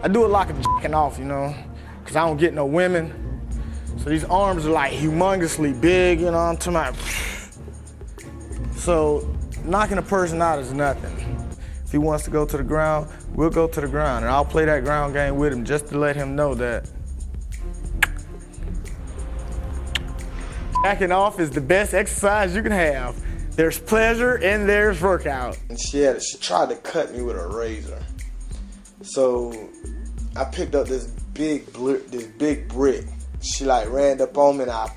I do a lot of jacking off, you know, because I don't get no women. So these arms are like humongously big, you know what I'm talking about? So knocking a person out is nothing. If he wants to go to the ground, we'll go to the ground. And I'll play that ground game with him just to let him know that jacking off is the best exercise you can have. There's pleasure and there's workout. And she tried to cut me with a razor. So I picked up this big brick. She like ran up on me and I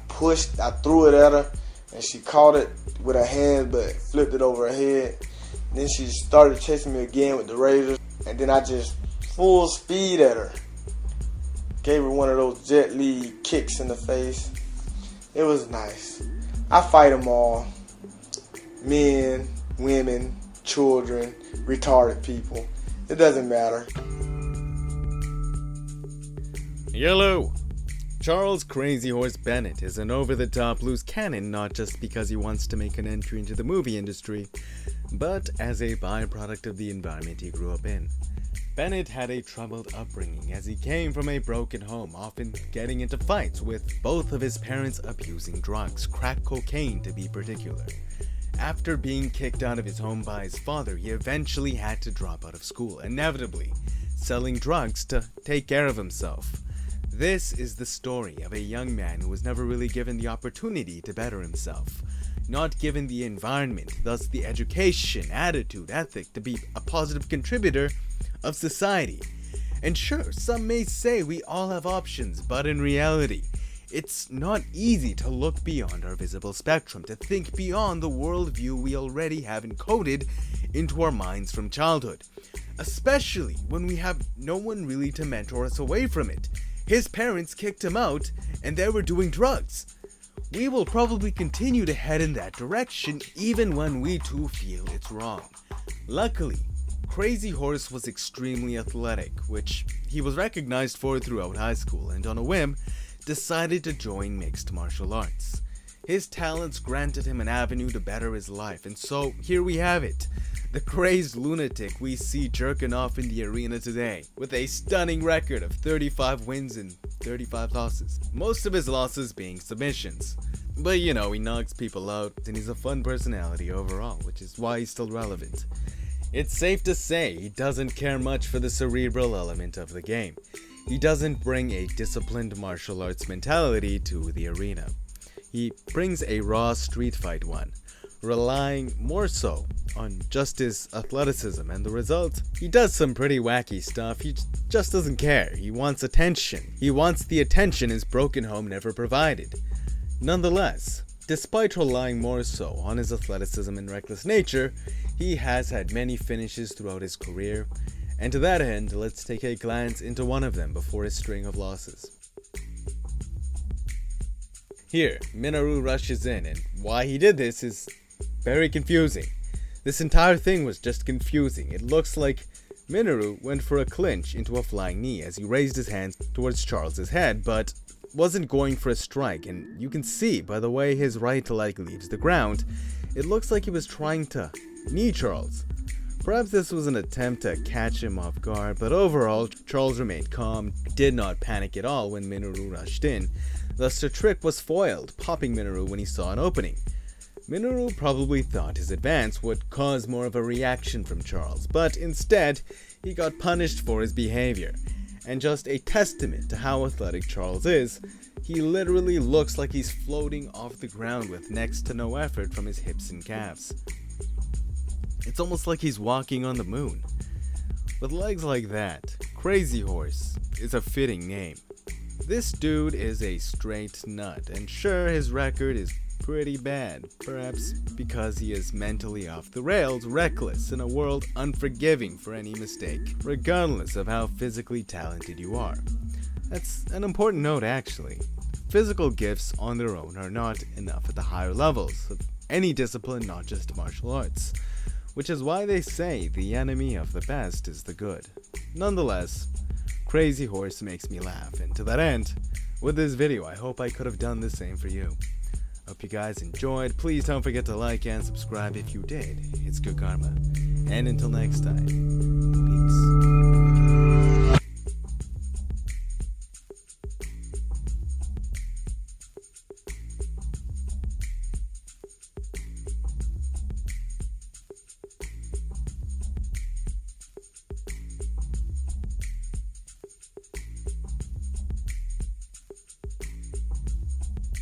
threw it at her and she caught it with her hand but flipped it over her head. Then she started chasing me again with the razor and then I just full speed at her. Gave her one of those Jet Li kicks in the face. It was nice. I fight them all. Men, women, children, retarded people. It doesn't matter. Yellow! Charles Crazy Horse Bennet is an over-the-top loose cannon not just because he wants to make an entry into the movie industry, but as a byproduct of the environment he grew up in. Bennet had a troubled upbringing as he came from a broken home, often getting into fights with both of his parents abusing drugs, crack cocaine to be particular. After being kicked out of his home by his father, he eventually had to drop out of school, inevitably selling drugs to take care of himself. This is the story of a young man who was never really given the opportunity to better himself, not given the environment, thus the education, attitude, ethic to be a positive contributor of society. And sure, some may say we all have options, but in reality, it's not easy to look beyond our visible spectrum, to think beyond the worldview we already have encoded into our minds from childhood, especially when we have no one really to mentor us away from it. His parents kicked him out, and they were doing drugs. We will probably continue to head in that direction, even when we too feel it's wrong. Luckily, Crazy Horse was extremely athletic, which he was recognized for throughout high school, and on a whim, decided to join mixed martial arts. His talents granted him an avenue to better his life, and so here we have it. The crazed lunatic we see jerking off in the arena today, with a stunning record of 35 wins and 35 losses. Most of his losses being submissions. But you know, he knocks people out, and he's a fun personality overall, which is why he's still relevant. It's safe to say he doesn't care much for the cerebral element of the game. He doesn't bring a disciplined martial arts mentality to the arena. He brings a raw street fight one, relying more so on just his athleticism, and the result? He does some pretty wacky stuff. He just doesn't care. He wants attention. He wants the attention his broken home never provided. Nonetheless, despite relying more so on his athleticism and reckless nature, he has had many finishes throughout his career, and to that end, let's take a glance into one of them before his string of losses. Here, Minoru rushes in, and why he did this is very confusing. This entire thing was just confusing. It looks like Minoru went for a clinch into a flying knee as he raised his hands towards Charles's head, but wasn't going for a strike, and you can see by the way his right leg leaves the ground, it looks like he was trying to knee Charles. Perhaps this was an attempt to catch him off guard, but overall, Charles remained calm, did not panic at all when Minoru rushed in. Thus the trick was foiled, popping Minoru when he saw an opening. Minoru probably thought his advance would cause more of a reaction from Charles, but instead, he got punished for his behavior. And just a testament to how athletic Charles is, he literally looks like he's floating off the ground with next to no effort from his hips and calves. It's almost like he's walking on the moon. With legs like that, Crazy Horse is a fitting name. This dude is a straight nut, and sure, his record is pretty bad, perhaps because he is mentally off the rails, reckless, in a world unforgiving for any mistake, regardless of how physically talented you are. That's an important note actually. Physical gifts on their own are not enough at the higher levels of any discipline, not just martial arts, which is why they say the enemy of the best is the good. Nonetheless, Crazy Horse makes me laugh, and to that end, with this video I hope I could have done the same for you. Hope you guys enjoyed. Please don't forget to like and subscribe if you did. It's good karma. And until next time, peace.